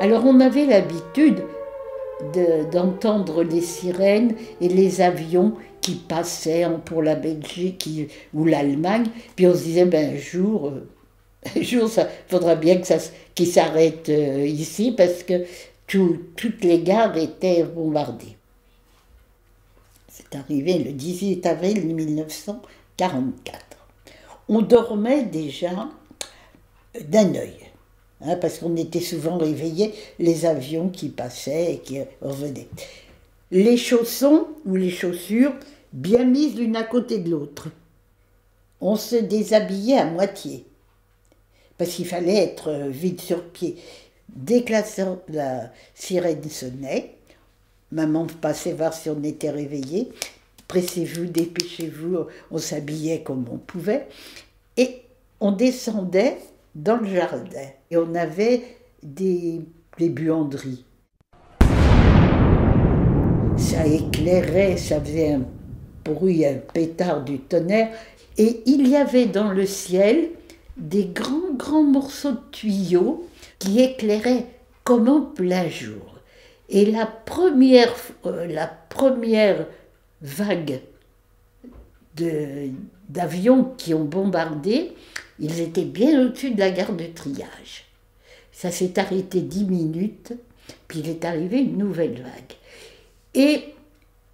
Alors on avait l'habitude d'entendre les sirènes et les avions qui passaient pour la Belgique ou l'Allemagne, puis on se disait, ben un jour, ça faudra bien qu'ils s'arrêtent ici parce que toutes les gares étaient bombardées. C'est arrivé le 18 avril 1944. On dormait déjà d'un œil, hein, parce qu'on était souvent réveillés, les avions qui passaient et qui revenaient. Les chaussons ou les chaussures bien mises l'une à côté de l'autre. On se déshabillait à moitié, parce qu'il fallait être vite sur pied. Dès que la sirène sonnait, maman passait voir si on était réveillés. Pressez-vous, dépêchez-vous, on s'habillait comme on pouvait. Et on descendait dans le jardin. Et on avait des buanderies. Ça éclairait, ça faisait un bruit, un pétard du tonnerre. Et il y avait dans le ciel des grands morceaux de tuyaux qui éclairaient comme en plein jour. Et la première vague d'avions qui ont bombardé, ils étaient bien au-dessus de la gare de triage. Ça s'est arrêté 10 minutes, puis il est arrivé une nouvelle vague. Et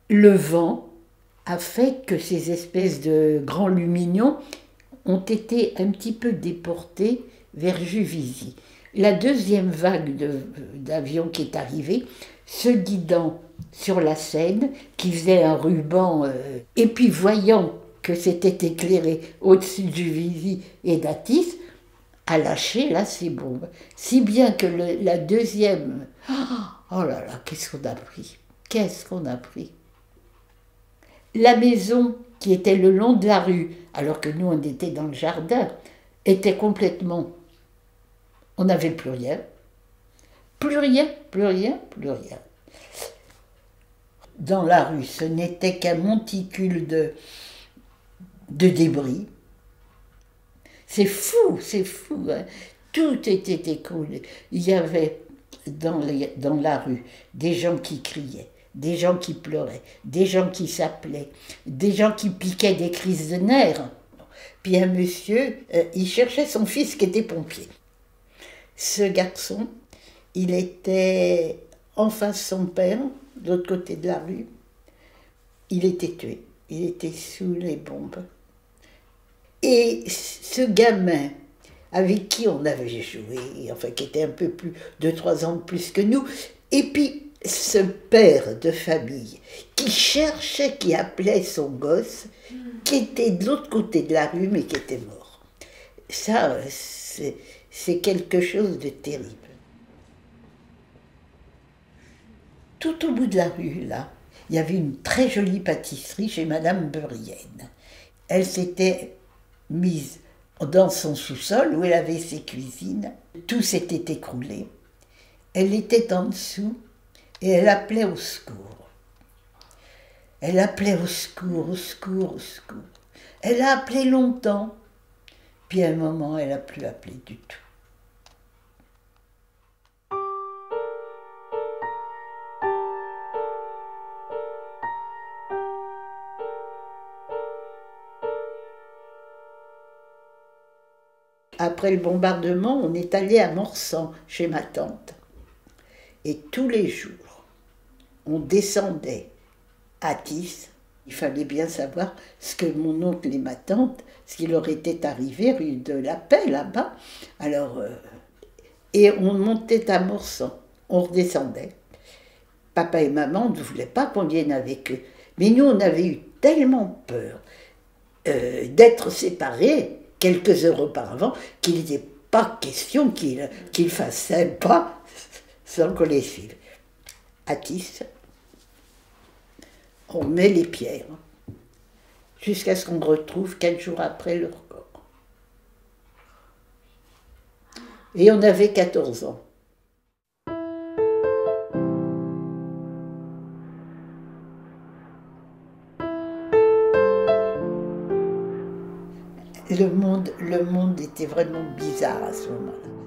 le vent a fait que ces espèces de grands lumignons ont été un petit peu déportés vers Juvisy. La deuxième vague d'avions qui est arrivée, se guidant sur la Seine, qui faisait un ruban, et puis voyant que c'était éclairé au-dessus de Juvisy et d'Athis, a lâché là ses bombes. Si bien que la deuxième... Oh là là, qu'est-ce qu'on a pris! Qu'est-ce qu'on a pris! La maison qui était le long de la rue, alors que nous on était dans le jardin, était complètement... On n'avait plus rien. Plus rien. Dans la rue, ce n'était qu'un monticule de débris. C'est fou. Hein. Tout était écroulé. Il y avait dans la rue des gens qui criaient, des gens qui pleuraient, des gens qui s'appelaient, des gens qui piquaient des crises de nerfs. Puis un monsieur, il cherchait son fils qui était pompier. Ce garçon, il était en face de son père, de l'autre côté de la rue. Il était tué, il était sous les bombes. Et ce gamin avec qui on avait joué, enfin qui était un peu plus, 2-3 ans de plus que nous, et puis ce père de famille qui cherchait, qui appelait son gosse, qui était de l'autre côté de la rue mais qui était mort. Ça, c'est quelque chose de terrible. Tout au bout de la rue, là, il y avait une très jolie pâtisserie chez Madame Beurienne. Elle s'était mise dans son sous-sol où elle avait ses cuisines. Tout s'était écroulé. Elle était en dessous et elle appelait au secours. Elle appelait au secours, au secours, au secours. Elle a appelé longtemps. Puis à un moment, elle n'a plus appelé du tout. Après le bombardement, on est allé à Morsan, chez ma tante. Et tous les jours, on descendait à Tis. Il fallait bien savoir ce que mon oncle et ma tante, ce qui leur était arrivé rue de la Paix, là-bas. Alors, et on montait à Morsan, on redescendait. Papa et maman ne voulaient pas qu'on vienne avec eux. Mais nous, on avait eu tellement peur d'être séparés quelques heures auparavant, qu'il n'était pas question qu'ils fassent un pas sans qu'on les suive. À Tis, on met les pierres, jusqu'à ce qu'on retrouve 4 jours après leur corps. Et on avait 14 ans. Le monde était vraiment bizarre à ce moment-là.